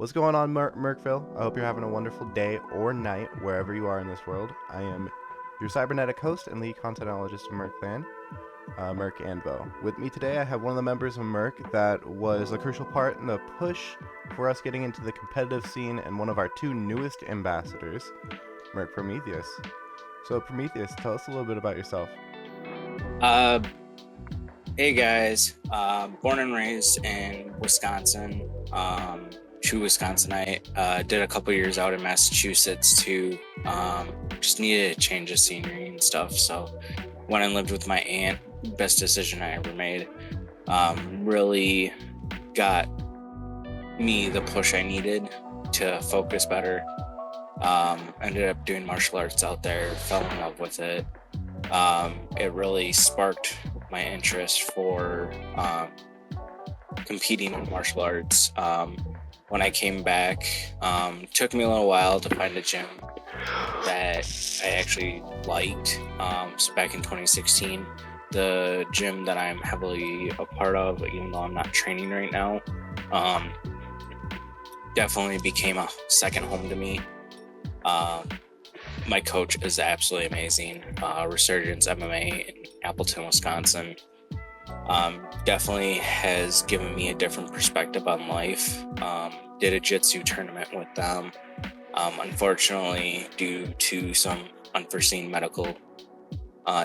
What's going on, Merkville? I hope you're having a wonderful day or night wherever you are in this world. I am your cybernetic host and lead contentologist of Merk Clan, Merk Anvo. With me today, I have one of the members of Merk that was a crucial part in the push for us getting into the competitive scene and one of our two newest ambassadors, Merk Prometheus. So, Prometheus, tell us a little bit about yourself. Hey guys, born and raised in Wisconsin, true Wisconsinite. Did a couple years out in Massachusetts too. Just needed a change of scenery and stuff, so went and lived with my aunt. Best decision I ever made. Really got me the push I needed to focus better. Ended up doing martial arts out there, fell in love with it. It really sparked my interest for competing in martial arts. When I came back, took me a little while to find a gym that I actually liked. So back in 2016, the gym that I'm heavily a part of, even though I'm not training right now, definitely became a second home to me. My coach is absolutely amazing. Resurgence MMA in Appleton, Wisconsin. Definitely has given me a different perspective on life. Did a jiu-jitsu tournament with them. Unfortunately, due to some unforeseen medical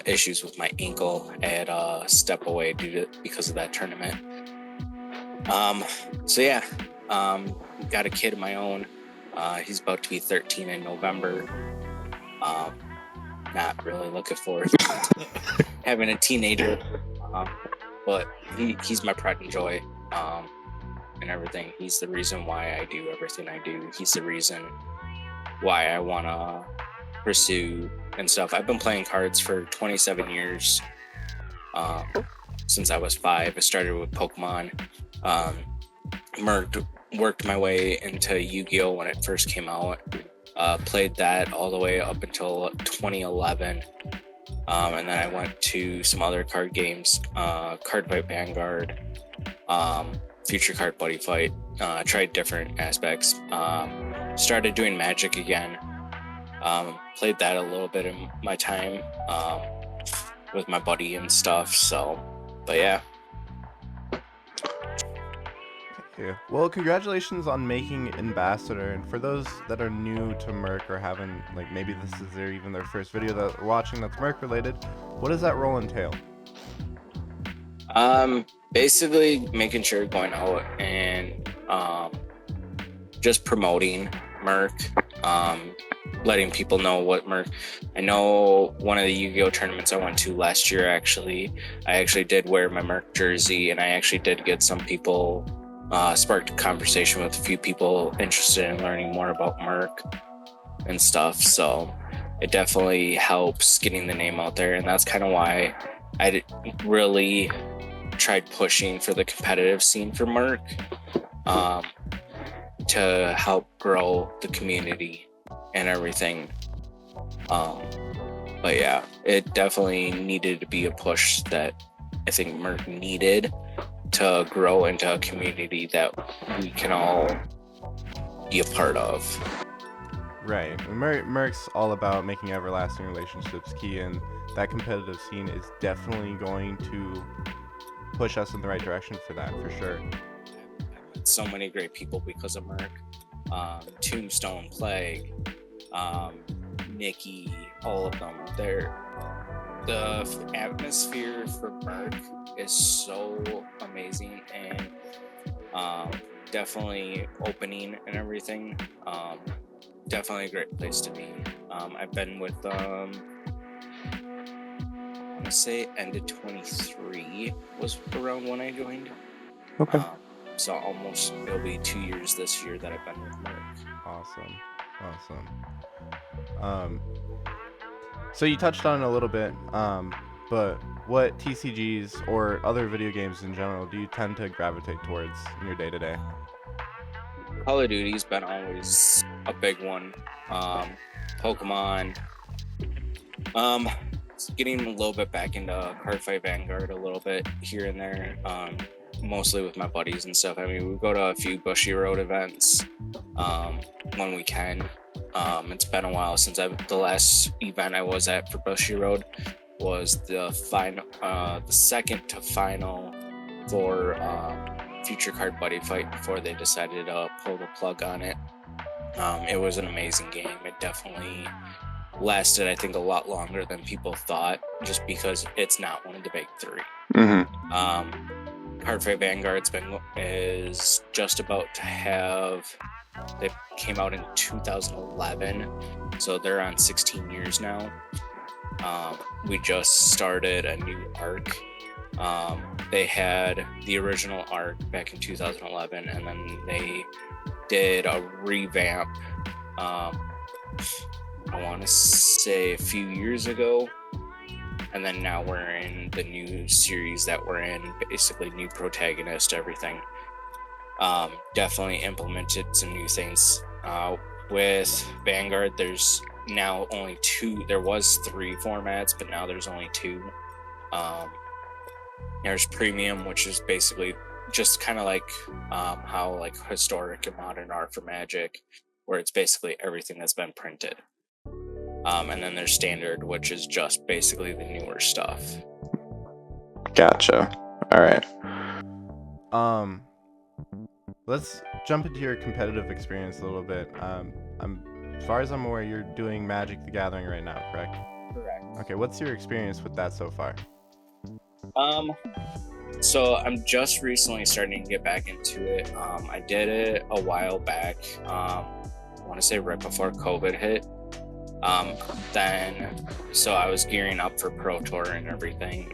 issues with my ankle, I had to step away because of that tournament. Got a kid of my own. He's about to be 13 in November. Not really looking forward to having a teenager, but he's my pride and joy, and everything. He's the reason why I do everything I do. He's the reason why I want to pursue and stuff. I've been playing cards for 27 years, since I was 5. I started with Pokemon, worked my way into Yu-Gi-Oh when it first came out. Played that all the way up until 2011, and then I went to some other card games, Card Fight Vanguard, Future Card Buddy Fight. Tried different aspects. Started doing Magic again. Played that a little bit in my time with my buddy and stuff. So, but yeah. Yeah. Well, congratulations on making ambassador. And for those that are new to Merk or haven't, like maybe this is their first video that they're watching that's Merk related, what does that role entail? Basically making sure going out and just promoting Merk, letting people know what Merk. I know one of the Yu-Gi-Oh tournaments I went to last year, I actually did wear my Merk jersey, and I actually did get some people. Sparked a conversation with a few people interested in learning more about Merk and stuff. So it definitely helps getting the name out there. And that's kind of why I really tried pushing for the competitive scene for Merk, to help grow the community and everything. But yeah, it definitely needed to be a push that I think Merk needed to grow into a community that we can all be a part of. Right. Merk's all about making everlasting relationships key, and that competitive scene is definitely going to push us in the right direction for that, for sure. I've met so many great people because of Merk. Tombstone, Plague, Nikki, all of them. The atmosphere for Merk is so amazing, and definitely opening and everything. Definitely a great place to be. I've been with I want to say end of 23 was around when I joined. Okay. So almost it'll be 2 years this year that I've been with Merk. Awesome. So you touched on it a little bit, but what TCGs or other video games in general do you tend to gravitate towards in your day-to-day? Call of Duty's been always a big one. Pokemon. Getting a little bit back into Card Fight Vanguard a little bit here and there. mostly with my buddies and stuff. I mean, we go to a few Bushy Road events when we can. It's been a while since the last event I was at for Bushy Road was the second to final for Future Card Buddy Fight before they decided to pull the plug on it. It was an amazing game. It definitely lasted, I think, a lot longer than people thought, just because it's not one of the big three. Card Fight Vanguard's is just about to have. They came out in 2011, so they're on 16 years now. We just started a new arc. They had the original arc back in 2011, and then they did a revamp. I want to say a few years ago, and then now we're in the new series that we're in, basically new protagonist, everything. Definitely implemented some new things. With Vanguard, there's now only 2. There was 3 formats, but now there's only 2. There's Premium, which is basically just kind of like how like historic and modern are for Magic, where it's basically everything that's been printed. And then there's Standard, which is just basically the newer stuff. Gotcha. All right. Let's jump into your competitive experience a little bit. As far as I'm aware, you're doing Magic the Gathering right now, correct? Correct. Okay, what's your experience with that so far? So I'm just recently starting to get back into it. I did it a while back. I want to say right before COVID hit. So I was gearing up for Pro Tour and everything.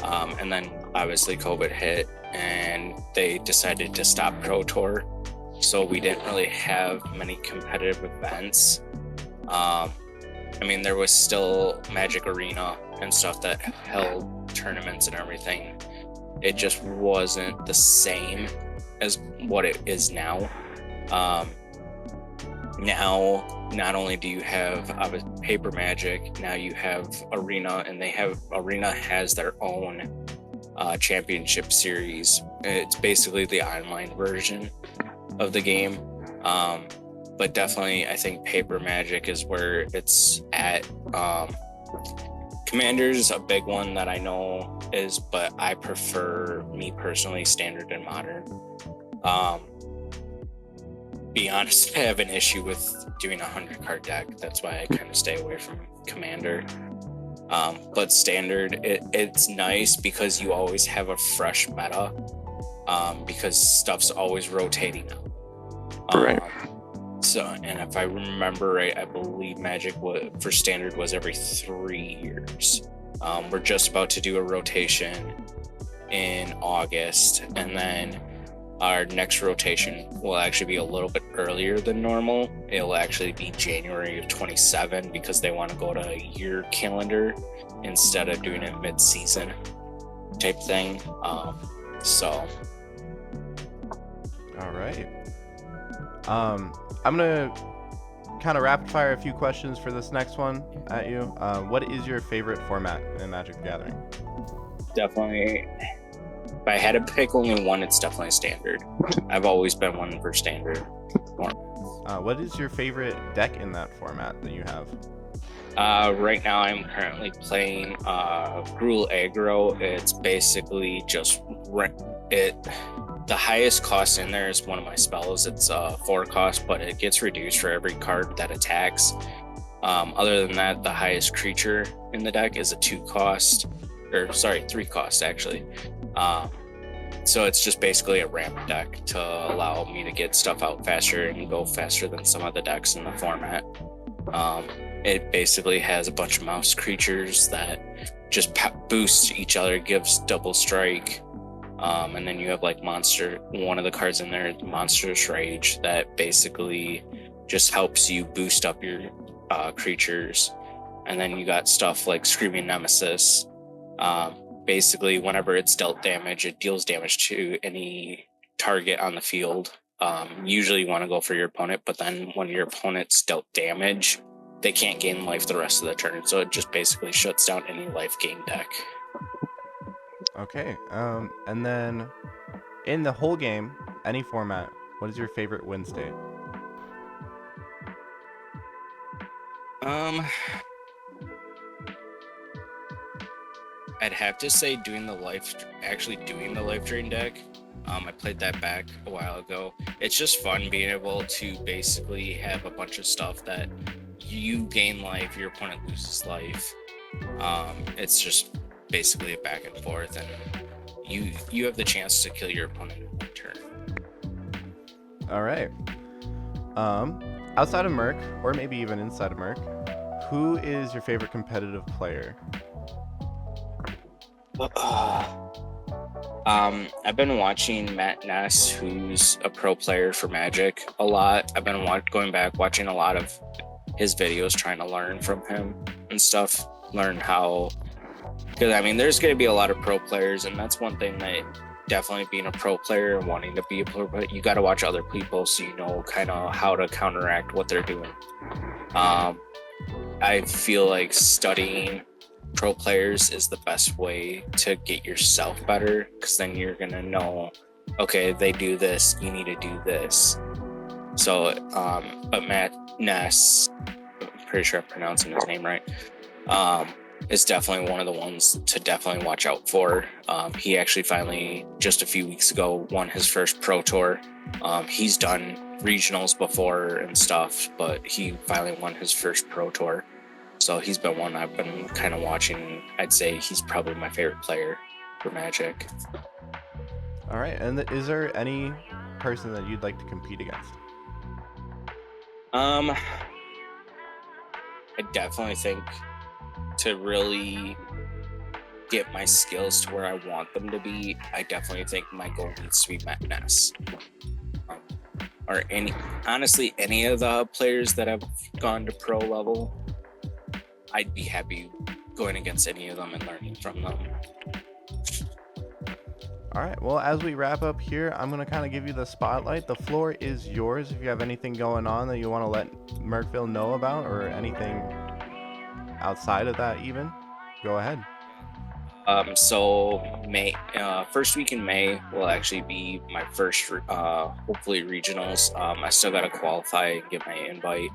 And then obviously COVID hit and they decided to stop Pro Tour. So we didn't really have many competitive events. I mean, there was still Magic Arena and stuff that held tournaments and everything. It just wasn't the same as what it is now. Now, not only do you have Paper Magic, now you have Arena, and Arena has their own championship series. It's basically the online version of the game. But definitely, I think Paper Magic is where it's at. Commander's a big one that I know is, but I prefer, me personally, Standard and Modern. Be honest, I have an issue with doing a 100-card deck. That's why I kind of stay away from Commander. But Standard, it's nice because you always have a fresh meta, because stuff's always rotating out. Right. So, and if I remember right, I believe Magic for Standard was every 3 years. We're just about to do a rotation in August, and then our next rotation will actually be a little bit earlier than normal. It'll actually be January of 27 because they want to go to a year calendar instead of doing it mid-season type thing. So. All right. I'm gonna kind of rapid fire a few questions for this next one at you. What is your favorite format in Magic the Gathering? Definitely. If I had to pick only one, it's definitely Standard. I've always been one for Standard. What is your favorite deck in that format that you have? Right now, I'm currently playing Gruul Aggro. It's basically just the highest cost in there is one of my spells. It's 4 cost, but it gets reduced for every card that attacks. Other than that, the highest creature in the deck is a 3 cost actually. So it's just basically a ramp deck to allow me to get stuff out faster and go faster than some of the decks in the format. It basically has a bunch of mouse creatures that just boost each other, gives double strike. And then you have like one of the cards in there, Monstrous Rage, that basically just helps you boost up your creatures. And then you got stuff like Screaming Nemesis. Basically, whenever it's dealt damage, it deals damage to any target on the field. Usually you want to go for your opponent, but then when your opponent's dealt damage, they can't gain life the rest of the turn. So it just basically shuts down any life gain deck. Okay, and then In the whole game, any format, what is your favorite win state? I'd have to say actually doing the life drain deck. I played that back a while ago. It's just fun being able to basically have a bunch of stuff that you gain life, your opponent loses life. It's just basically a back and forth, and you have the chance to kill your opponent in one turn. All right. Outside of Merc, or maybe even inside of Merc, who is your favorite competitive player? I've been watching Matt Ness, who's a pro player for Magic, a lot. I've been going back, watching a lot of his videos, trying to learn from him and stuff. Learn how, because I mean, there's going to be a lot of pro players, and that's one thing that definitely being a pro player and wanting to be a pro, but you got to watch other people so you know kind of how to counteract what they're doing. I feel like studying pro players is the best way to get yourself better, because then you're gonna know, okay, they do this, you need to do this. So but Matt Ness, I'm pretty sure I'm pronouncing his name right, is definitely one of the ones to definitely watch out for. He actually finally, just a few weeks ago, won his first pro tour. He's done regionals before and stuff, but he finally won his first pro tour. So he's been one I've been kind of watching. I'd say he's probably my favorite player for Magic. All right. And is there any person that you'd like to compete against? I definitely think to really get my skills to where I want them to be, I definitely think my goal needs to be Matt Ness. Or honestly, any of the players that have gone to pro level, I'd be happy going against any of them and learning from them. All right. Well, as we wrap up here, I'm going to kind of give you the spotlight. The floor is yours. If you have anything going on that you want to let Merkville know about, or anything outside of that even, go ahead. So May, first week in May will actually be my first, hopefully regionals. I still got to qualify and get my invite.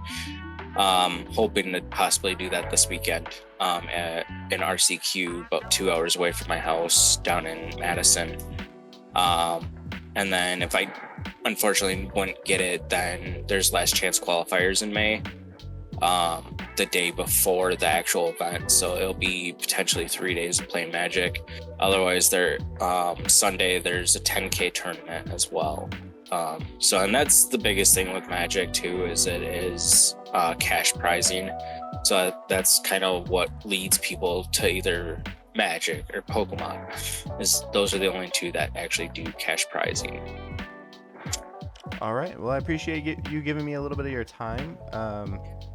Hoping to possibly do that this weekend at an RCQ about 2 hours away from my house down in Madison. And then if I unfortunately wouldn't get it, then there's last chance qualifiers in May, the day before the actual event. So it'll be potentially 3 days of playing Magic. Otherwise, Sunday there's a 10K tournament as well. And that's the biggest thing with Magic too, is it is cash prizing. So that's kind of what leads people to either Magic or Pokemon. Those are the only two that actually do cash prizing. All right. Well, I appreciate you giving me a little bit of your time.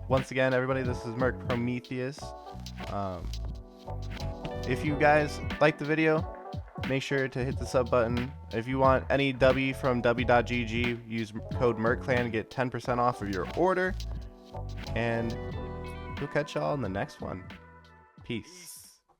Once again, everybody, this is Merc Prometheus. If you guys like the video, make sure to hit the sub button. If you want any W from W.GG, use code MERCCLAN to get 10% off of your order. And we'll catch y'all in the next one. Peace.